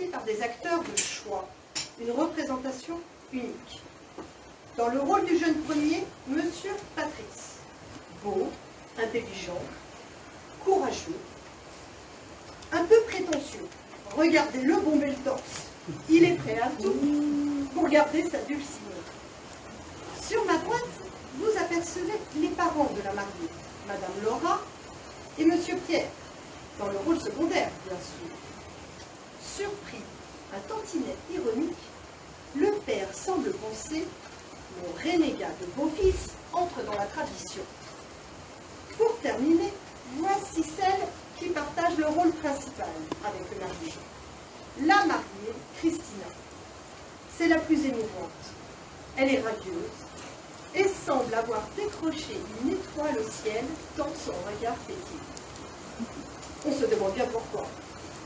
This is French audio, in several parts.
interprétée par des acteurs de choix, une représentation unique. Dans le rôle du jeune premier, Monsieur Patrice, beau, intelligent, courageux, un peu prétentieux. Regardez-le bomber le torse. Il est prêt à tout pour garder sa dulcinée. Sur ma droite, vous apercevez les parents de la mariée, Madame Laura et Monsieur Pierre, dans le rôle secondaire, bien sûr. Surpris, un tantinet ironique, le père semble penser « Mon renégat de beau-fils entre dans la tradition ». Pour terminer, voici celle qui partage le rôle principal avec le marié. La mariée, Christina. C'est la plus émouvante. Elle est radieuse et semble avoir décroché une étoile au ciel tant son regard pétille. On se demande bien pourquoi,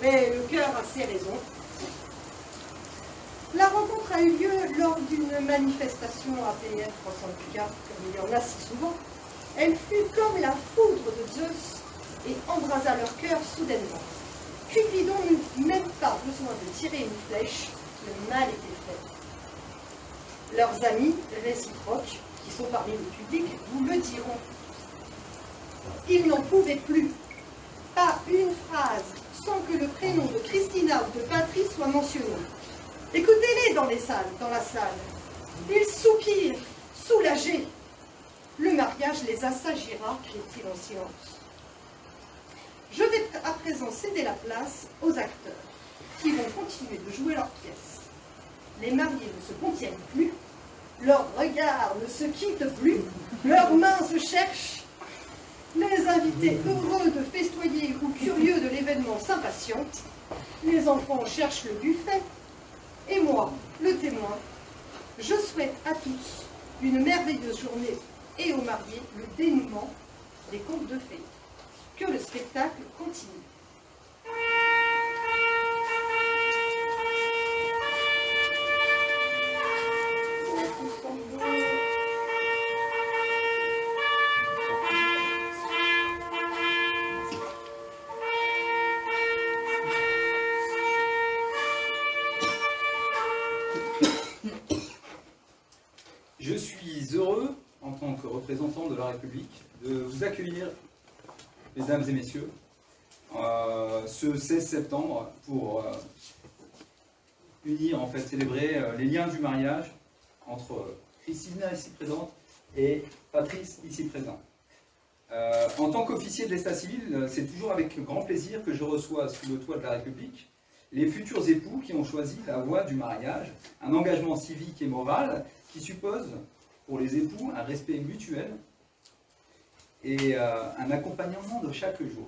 mais le cœur a ses raisons. La rencontre a eu lieu lors d'une manifestation APF 300 comme il y en a si souvent. Elle fut comme la foudre de Zeus et embrasa leur cœur soudainement. Cupidon n'eut même pas besoin de tirer une flèche, le mal était fait. Leurs amis réciproques, qui sont parmi le public, vous le diront. Ils n'en pouvaient plus. Pas une phrase sans que le prénom de Christina ou de Patrice soit mentionné. Écoutez-les dans la salle. Ils soupirent, soulagés. Le mariage les assagira, crie-t-il en silence. Je vais à présent céder la place aux acteurs, qui vont continuer de jouer leur pièce. Les mariés ne se contiennent plus, leurs regards ne se quittent plus, leurs mains se cherchent. Les invités heureux de festoyer ou curieux de l'événement s'impatientent. Les enfants cherchent le buffet. Et moi, le témoin, je souhaite à tous une merveilleuse journée et aux mariés le dénouement des contes de fées. Que le spectacle continue. Je suis heureux, en tant que représentant de la République, de vous accueillir, mesdames et messieurs, ce 16 septembre pour unir, en fait, célébrer les liens du mariage entre Christina, ici présente, et Patrice, ici présent. En tant qu'officier de l'état civil, c'est toujours avec grand plaisir que je reçois sous le toit de la République les futurs époux qui ont choisi la voie du mariage, un engagement civique et moral qui suppose pour les époux un respect mutuel et un accompagnement de chaque jour.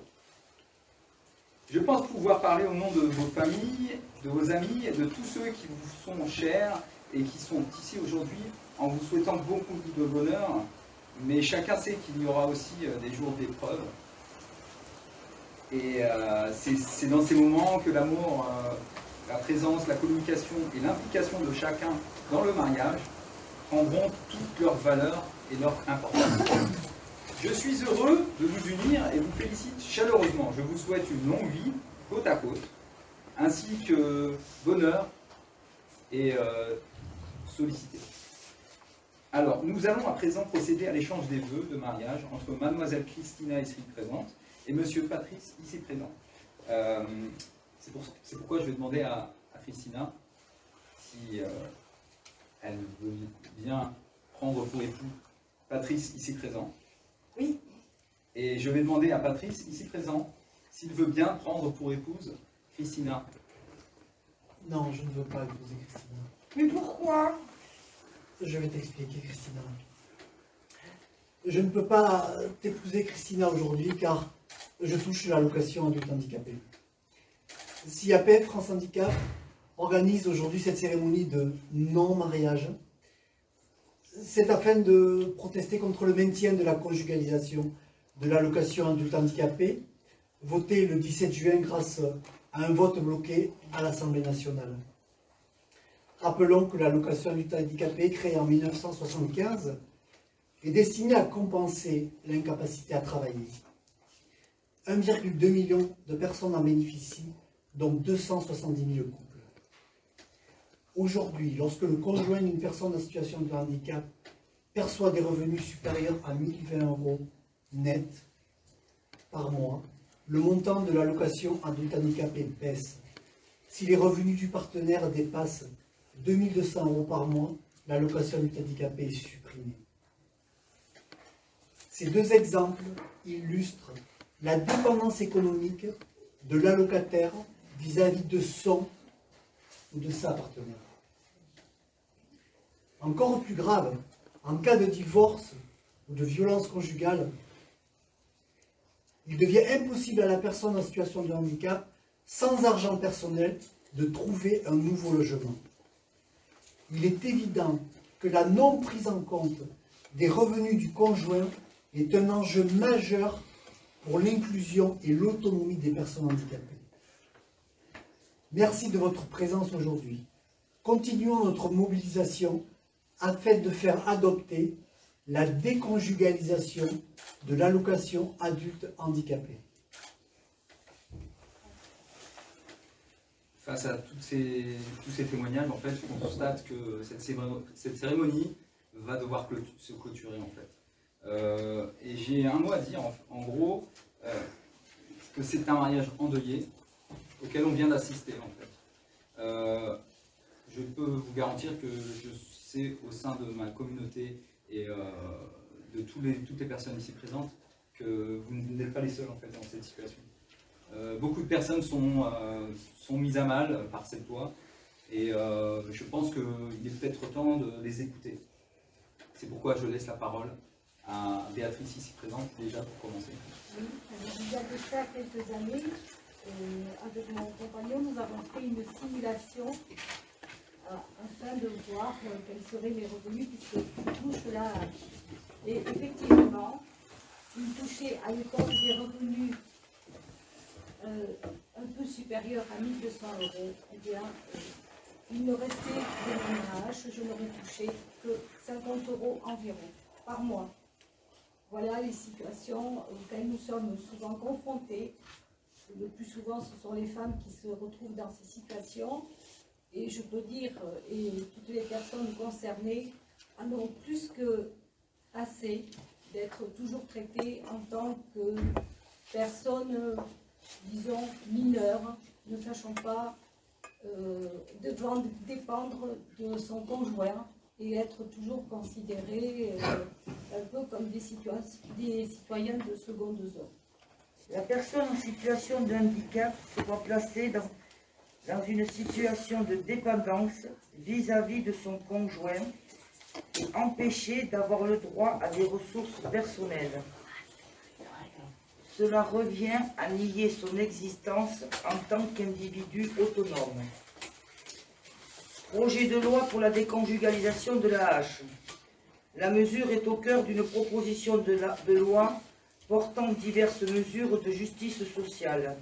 Je pense pouvoir parler au nom de vos familles, de vos amis et de tous ceux qui vous sont chers et qui sont ici aujourd'hui en vous souhaitant beaucoup de bonheur, mais chacun sait qu'il y aura aussi des jours d'épreuve. Et c'est dans ces moments que l'amour, la présence, la communication et l'implication de chacun dans le mariage prendront toute leur valeur et leur importance. Je suis heureux de vous unir et vous félicite chaleureusement. Je vous souhaite une longue vie, côte à côte, ainsi que bonheur et sollicité. Alors, nous allons à présent procéder à l'échange des vœux de mariage entre mademoiselle Christina, ici présente, et monsieur Patrice, ici présent. C'est pourquoi je vais demander à Christina si elle veut bien prendre pour époux Patrice, ici présent. Oui. Et je vais demander à Patrice, ici présent, s'il veut bien prendre pour épouse Christina. Non, je ne veux pas épouser Christina. Mais pourquoi? Je vais t'expliquer, Christina. Je ne peux pas t'épouser, Christina, aujourd'hui, car je touche l'allocation adulte handicapé. Si APF France Handicap organise aujourd'hui cette cérémonie de non-mariage, c'est afin de protester contre le maintien de la conjugalisation de l'allocation adulte handicapé, votée le 17 juin grâce à un vote bloqué à l'Assemblée nationale. Rappelons que l'allocation adulte handicapé, créée en 1975, est destinée à compenser l'incapacité à travailler. 1,2 million de personnes en bénéficient, donc 270 000 couples. Aujourd'hui, lorsque le conjoint d'une personne en situation de handicap perçoit des revenus supérieurs à 1020 € net par mois, le montant de l'allocation adulte handicapé baisse. Si les revenus du partenaire dépassent 2200 € par mois, l'allocation adulte handicapé est supprimée. Ces deux exemples illustrent la dépendance économique de l'allocataire vis-à-vis de son ou de sa partenaire. Encore plus grave, en cas de divorce ou de violence conjugale, il devient impossible à la personne en situation de handicap, sans argent personnel, de trouver un nouveau logement. Il est évident que la non prise en compte des revenus du conjoint est un enjeu majeur pour l'inclusion et l'autonomie des personnes handicapées. Merci de votre présence aujourd'hui. Continuons notre mobilisation afin de faire adopter la déconjugalisation de l'allocation adulte handicapé. Face à tous ces témoignages, en fait, je constate que cette cérémonie va devoir se clôturer, en fait. Et j'ai un mot à dire, en gros, que c'est un mariage endeuillé auquel on vient d'assister, en fait. Je peux vous garantir que je sais au sein de ma communauté et de toutes les personnes ici présentes que vous n'êtes pas les seuls, en fait, dans cette situation. Beaucoup de personnes sont mises à mal par cette loi et je pense qu'il est peut-être temps de les écouter. C'est pourquoi je laisse la parole à Béatrice ici présente, déjà pour commencer. Oui, il y a de ça quelques années, avec mon compagnon, nous avons fait une simulation afin de voir quels seraient les revenus puisqu'il touche la hache. Et effectivement, il touchait à l'époque des revenus un peu supérieurs à 1200 €. Eh bien, il me restait de mon âge, je n'aurais touché que 50 € environ par mois. Voilà les situations auxquelles nous sommes souvent confrontés. Le plus souvent, ce sont les femmes qui se retrouvent dans ces situations. Et je peux dire, et toutes les personnes concernées en ont plus que assez d'être toujours traitées en tant que personnes, disons, mineures, ne sachant pas devant dépendre de son conjoint et être toujours considérées un peu comme des citoyens de seconde zone. La personne en situation de handicap se voit placée dans une situation de dépendance vis-à-vis de son conjoint et empêchée d'avoir le droit à des ressources personnelles. Cela revient à nier son existence en tant qu'individu autonome. Projet de loi pour la déconjugalisation de la hache. La mesure est au cœur d'une proposition de loi portant diverses mesures de justice sociale.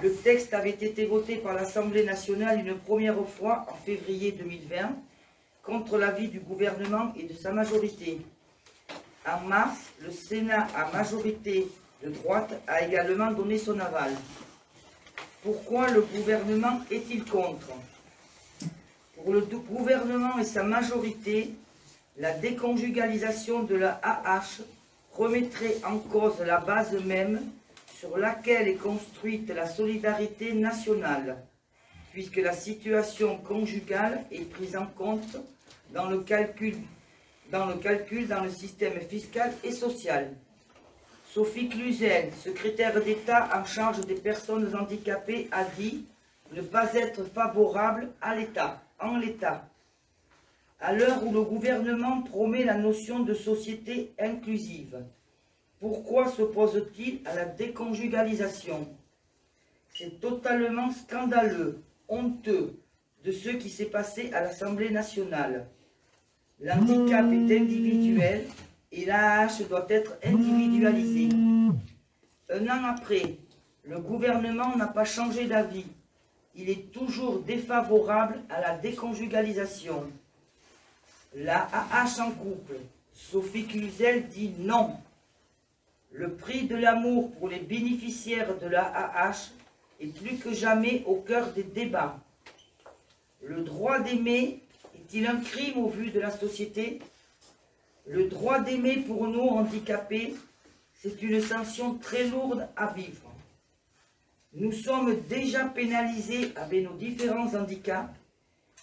Le texte avait été voté par l'Assemblée nationale une première fois en février 2020, contre l'avis du gouvernement et de sa majorité. En mars, le Sénat à majorité de droite a également donné son aval. Pourquoi le gouvernement est-il contre? Pour le gouvernement et sa majorité, la déconjugalisation de la AH remettrait en cause la base même sur laquelle est construite la solidarité nationale, puisque la situation conjugale est prise en compte dans le calcul dans le système fiscal et social. Sophie Cluzel, secrétaire d'État en charge des personnes handicapées, a dit ne pas être favorable à l'État, en l'état. À l'heure où le gouvernement promet la notion de société inclusive, pourquoi s'oppose-t-il à la déconjugalisation? C'est totalement scandaleux, honteux, de ce qui s'est passé à l'Assemblée nationale. L'handicap est individuel et l'AAH doit être individualisée. Un an après, le gouvernement n'a pas changé d'avis. Il est toujours défavorable à la déconjugalisation. La AAH en couple, Sophie Cluzel dit non. Le prix de l'amour pour les bénéficiaires de la AAH est plus que jamais au cœur des débats. Le droit d'aimer est-il un crime au vu de la société? Le droit d'aimer pour nous handicapés, c'est une sanction très lourde à vivre. Nous sommes déjà pénalisés avec nos différents handicaps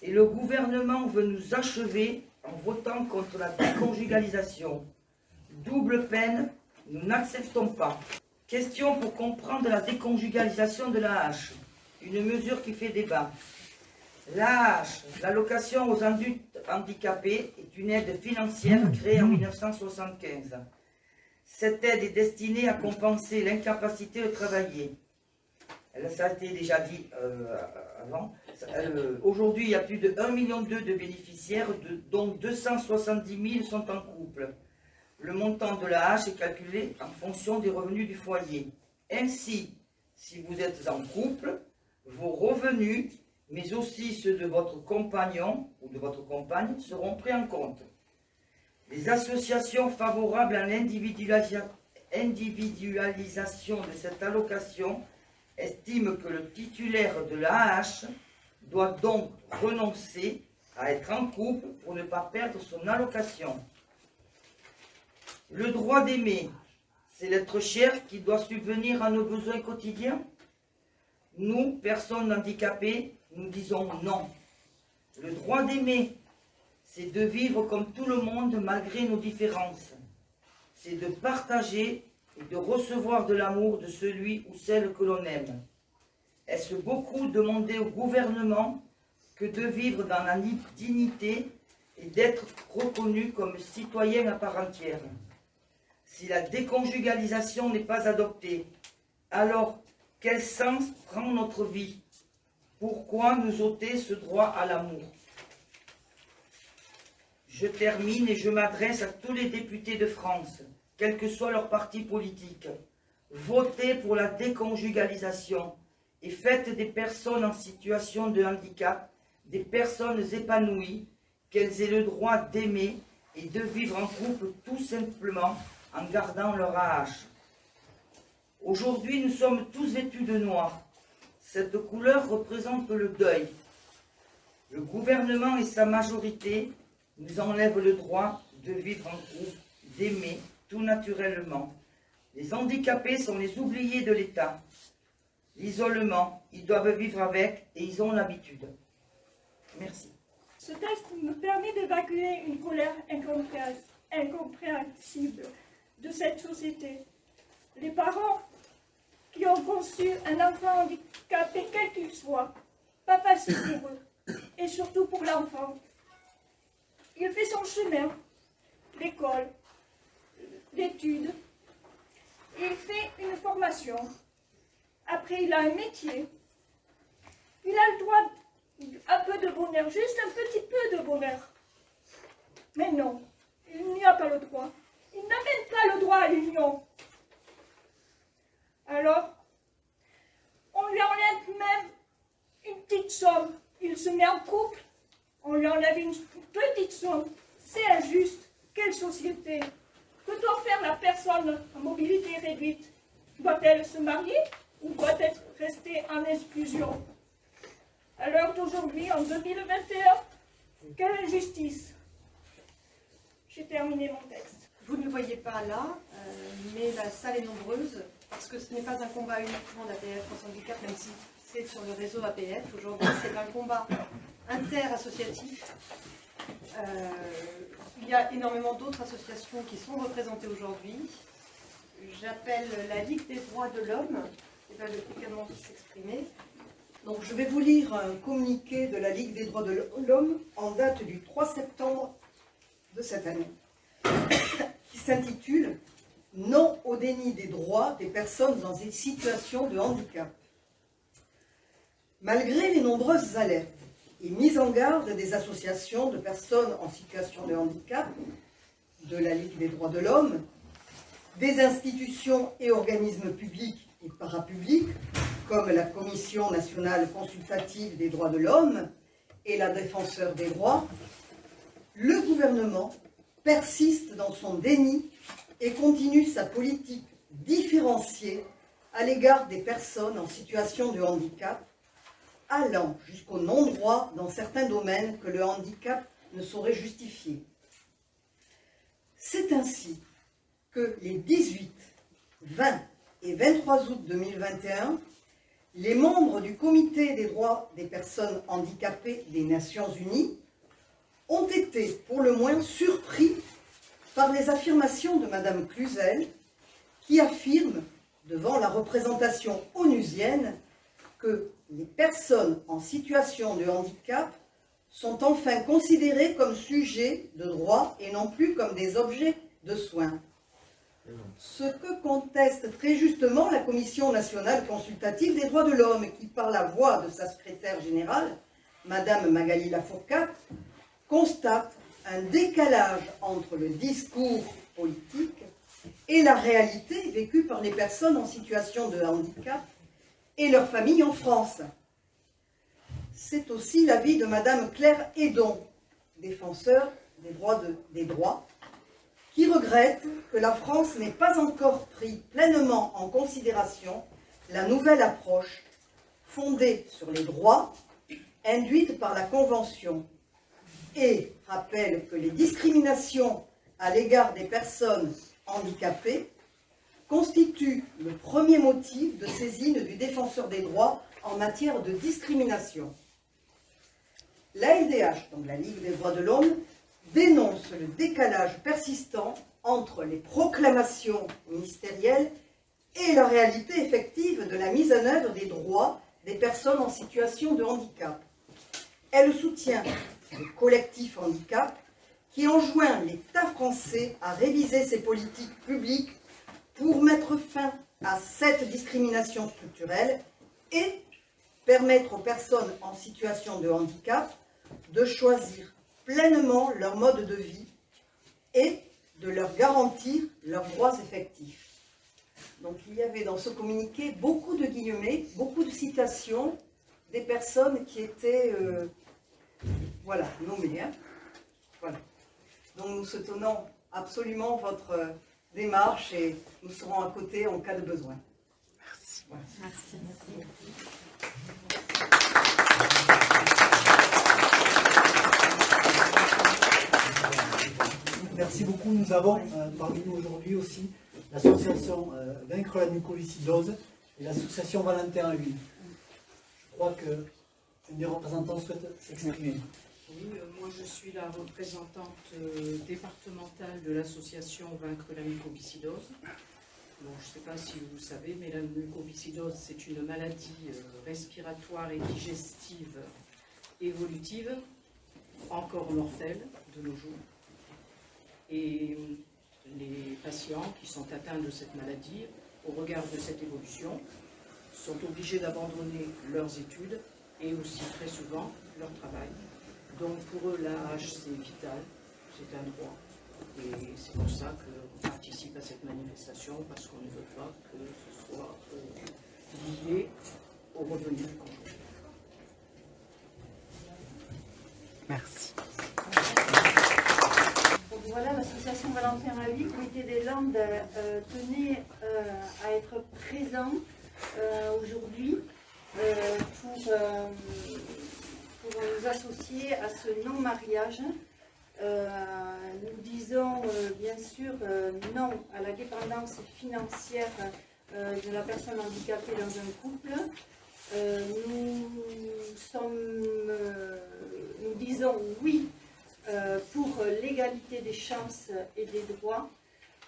et le gouvernement veut nous achever en votant contre la déconjugalisation. Double peine, nous n'acceptons pas. Question pour comprendre la déconjugalisation de l'AAH, une mesure qui fait débat. L'AAH, l'allocation aux adultes handicapés, est une aide financière créée en 1975. Cette aide est destinée à compenser l'incapacité de travailler. Ça a été déjà dit avant. Aujourd'hui, il y a plus de 1,2 million de bénéficiaires, dont 270 000 sont en couple. Le montant de l'AAH est calculé en fonction des revenus du foyer. Ainsi, si vous êtes en couple, vos revenus, mais aussi ceux de votre compagnon ou de votre compagne, seront pris en compte. Les associations favorables à l'individualisation de cette allocation estiment que le titulaire de l'AAH doit donc renoncer à être en couple pour ne pas perdre son allocation. Le droit d'aimer, c'est l'être cher qui doit subvenir à nos besoins quotidiens. Nous, personnes handicapées, nous disons non. Le droit d'aimer, c'est de vivre comme tout le monde malgré nos différences. C'est de partager et de recevoir de l'amour de celui ou celle que l'on aime. Est-ce beaucoup demander au gouvernement que de vivre dans la dignité et d'être reconnu comme citoyen à part entière? Si la déconjugalisation n'est pas adoptée, alors quel sens prend notre vie? Pourquoi nous ôter ce droit à l'amour? Je termine et je m'adresse à tous les députés de France, quel que soit leur parti politique. Votez pour la déconjugalisation et faites des personnes en situation de handicap des personnes épanouies, qu'elles aient le droit d'aimer et de vivre en couple tout simplement en gardant leur AAH. Aujourd'hui, nous sommes tous vêtus de noir. Cette couleur représente le deuil. Le gouvernement et sa majorité nous enlèvent le droit de vivre en couple, d'aimer tout naturellement. Les handicapés sont les oubliés de l'État. L'isolement, ils doivent vivre avec et ils ont l'habitude. Merci. Ce texte me permet d'évacuer une colère incompréhensible de cette société. Les parents qui ont conçu un enfant handicapé, quel qu'il soit, pas facile pour eux, et surtout pour l'enfant. Il fait son chemin, l'école, l'étude, il fait une formation, après il a un métier, il a le droit à un peu de bonheur, juste un petit peu de bonheur. Mais non, il n'y a pas le droit. Il n'a même pas le droit à l'union. Alors, on lui enlève même une petite somme. Il se met en couple, on lui enlève une petite somme. C'est injuste. Quelle société? Que doit faire la personne en mobilité réduite? Doit-elle se marier ou doit-elle rester en exclusion? À l'heure d'aujourd'hui, en 2021, quelle injustice! J'ai terminé mon texte. Vous ne le voyez pas là, mais la salle est nombreuse, parce que ce n'est pas un combat uniquement d'APF France Handicap, même si c'est sur le réseau APF. Aujourd'hui, c'est un combat interassociatif. Il y a énormément d'autres associations qui sont représentées aujourd'hui. J'appelle la Ligue des droits de l'homme, qui va également s'exprimer. Donc, je vais vous lire un communiqué de la Ligue des droits de l'homme en date du 3 septembre de cette année, qui s'intitule « Non au déni des droits des personnes en situation de handicap ». Malgré les nombreuses alertes et mises en garde des associations de personnes en situation de handicap, de la Ligue des droits de l'homme, des institutions et organismes publics et parapublics, comme la Commission nationale consultative des droits de l'homme et la Défenseure des droits, le gouvernement persiste dans son déni et continue sa politique différenciée à l'égard des personnes en situation de handicap, allant jusqu'au non-droit dans certains domaines que le handicap ne saurait justifier. C'est ainsi que les 18, 20 et 23 août 2021, les membres du Comité des droits des personnes handicapées des Nations Unies ont été pour le moins surpris par les affirmations de Madame Cluzel, qui affirme devant la représentation onusienne que les personnes en situation de handicap sont enfin considérées comme sujets de droit et non plus comme des objets de soins. Ce que conteste très justement la Commission nationale consultative des droits de l'homme, qui, par la voix de sa secrétaire générale, Madame Magali Lafourcade, constate un décalage entre le discours politique et la réalité vécue par les personnes en situation de handicap et leurs familles en France. C'est aussi l'avis de Madame Claire Hédon, défenseur des droits, qui regrette que la France n'ait pas encore pris pleinement en considération la nouvelle approche fondée sur les droits induite par la Convention et rappelle que les discriminations à l'égard des personnes handicapées constituent le premier motif de saisine du défenseur des droits en matière de discrimination. L'ALDH, donc la Ligue des droits de l'homme, dénonce le décalage persistant entre les proclamations ministérielles et la réalité effective de la mise en œuvre des droits des personnes en situation de handicap. Elle soutient le collectif handicap qui enjoint l'État français à réviser ses politiques publiques pour mettre fin à cette discrimination structurelle et permettre aux personnes en situation de handicap de choisir pleinement leur mode de vie et de leur garantir leurs droits effectifs. Donc il y avait dans ce communiqué beaucoup de guillemets, beaucoup de citations des personnes qui étaient nommées. Hein. Voilà. Donc nous soutenons absolument votre démarche et nous serons à côté en cas de besoin. Merci. Voilà. Merci. Merci beaucoup. Nous avons parmi nous aujourd'hui aussi l'association Vaincre la mucoviscidose et l'association Valentin à l'huile. Je crois qu'un des représentants souhaite s'exprimer. Oui, moi je suis la représentante départementale de l'association Vaincre la mucoviscidose. Bon, je ne sais pas si vous le savez, mais la mucoviscidose, c'est une maladie respiratoire et digestive évolutive, encore mortelle de nos jours. Et les patients qui sont atteints de cette maladie, au regard de cette évolution, sont obligés d'abandonner leurs études et aussi très souvent leur travail. Donc pour eux, l'AH, c'est vital, c'est un droit. Et c'est pour ça qu'on participe à cette manifestation, parce qu'on ne veut pas que ce soit lié au revenu du conjoint. Merci. Donc voilà, l'association Valentin à l'huile, Comité des Landes, tenait à être présent aujourd'hui pour nous associer à ce non-mariage. Nous disons bien sûr non à la dépendance financière de la personne handicapée dans un couple. Nous disons oui pour l'égalité des chances et des droits.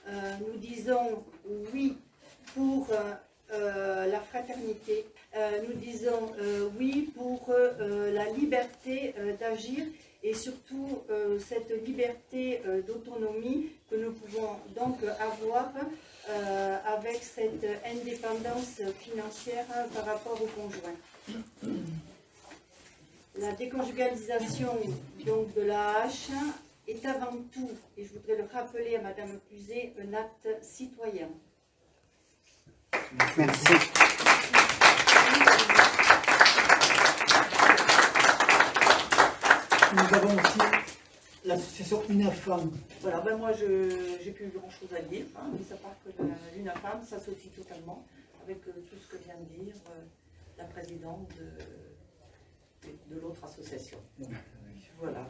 Nous disons oui pour la fraternité. Nous disons oui pour la liberté d'agir et surtout cette liberté d'autonomie que nous pouvons donc avoir avec cette indépendance financière par rapport au conjoint. La déconjugalisation donc, de l'AAH est avant tout, et je voudrais le rappeler à Madame Cluzel, un acte citoyen. Merci. Nous avons aussi l'association UNAFAM. Voilà, ben moi j'ai plus grand chose à dire, hein, mais ça part que l'UNAFAM s'associe totalement avec tout ce que vient de dire la présidente votre association. Voilà.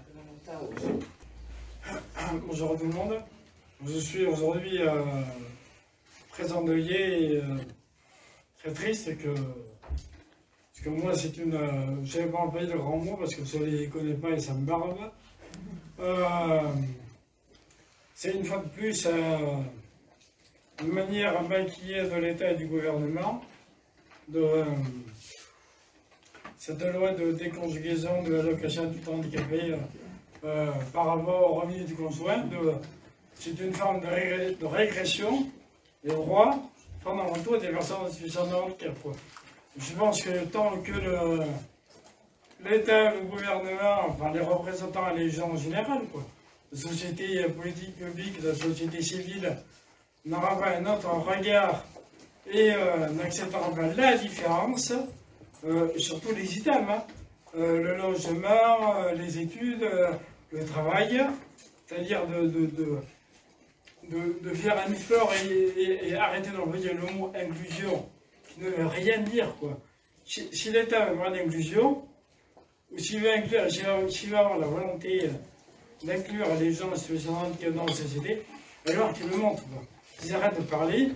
Bonjour tout le monde. Je suis aujourd'hui très endeuillé et très triste parce que moi c'est une... je n'avais pas employé de grands mots parce que je ne les connais pas et ça me barbe. C'est une fois de plus une manière maquillée de l'État et du gouvernement de cette loi de déconjugaison de l'allocation du handicapé par rapport au revenu du conjoint. C'est une forme de régression des droits fondamentaux des personnes en situation de handicap. Je pense que tant que l'État, le gouvernement, enfin les représentants et les gens en général, la société politique publique, la société civile, n'aura pas un autre regard et n'acceptera pas la différence, surtout les items, le logement, les études, le travail, c'est-à-dire de faire un effort et arrêter d'envoyer le mot inclusion, qui ne veut rien dire, quoi. Si l'État veut avoir l'inclusion, ou s'il veut inclure, s'il va avoir la volonté d'inclure les gens en situation de handicap dans la société, alors qu'ils le montrent, quoi. Qu'ils arrêtent de parler,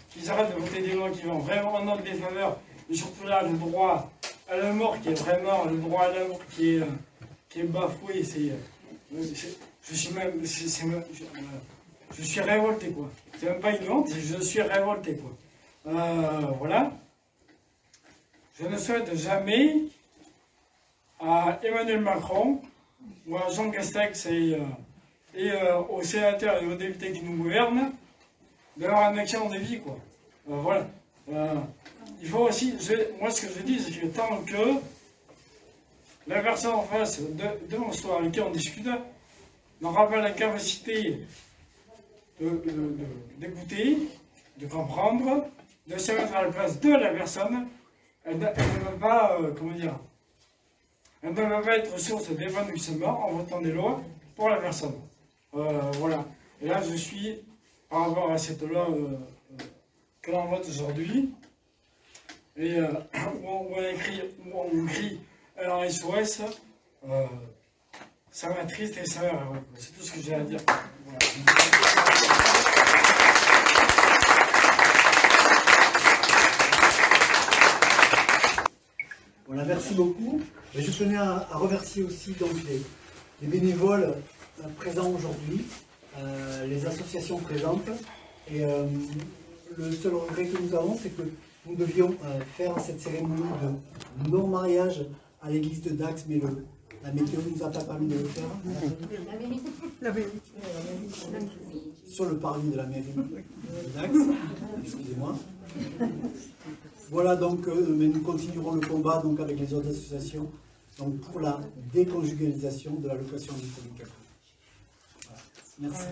qu'ils arrêtent de voter des lois qui vont vraiment en notre défaveur, et surtout là, le droit à la mort qui est vraiment, le droit à la mort qui est bafoué, je suis révolté, quoi. C'est même pas une honte, je suis révolté, quoi. Voilà. Je ne souhaite jamais à Emmanuel Macron ou à Jean Castex et aux sénateurs et aux députés qui nous gouvernent d'avoir un accident de vie, quoi. Voilà. Il faut aussi, moi ce que je dis, c'est que tant que la personne en face de mon soir avec qui on discute n'aura pas la capacité d'écouter, de comprendre, de se mettre à la place de la personne, elle ne va pas, comment dire, elle ne va pas être source d'épanouissement en votant des lois pour la personne. Voilà. Et là, je suis, par rapport à cette loi que l'on vote aujourd'hui, et où on écrit un SOS, ça m'attriste et ça me révolte. C'est tout ce que j'ai à dire. Voilà. Voilà, merci beaucoup. Et je tenais à remercier aussi donc, les bénévoles présents aujourd'hui, les associations présentes. Et le seul regret que nous avons, c'est que nous devions faire cette cérémonie de non-mariage à l'église de Dax, mais la météo ne nous a pas permis de le faire. Sur le parvis de la mairie de Dax, excusez-moi. Voilà donc, mais nous continuerons le combat donc, avec les autres associations donc, pour la déconjugalisation de l'allocation du handicap. Voilà. Merci.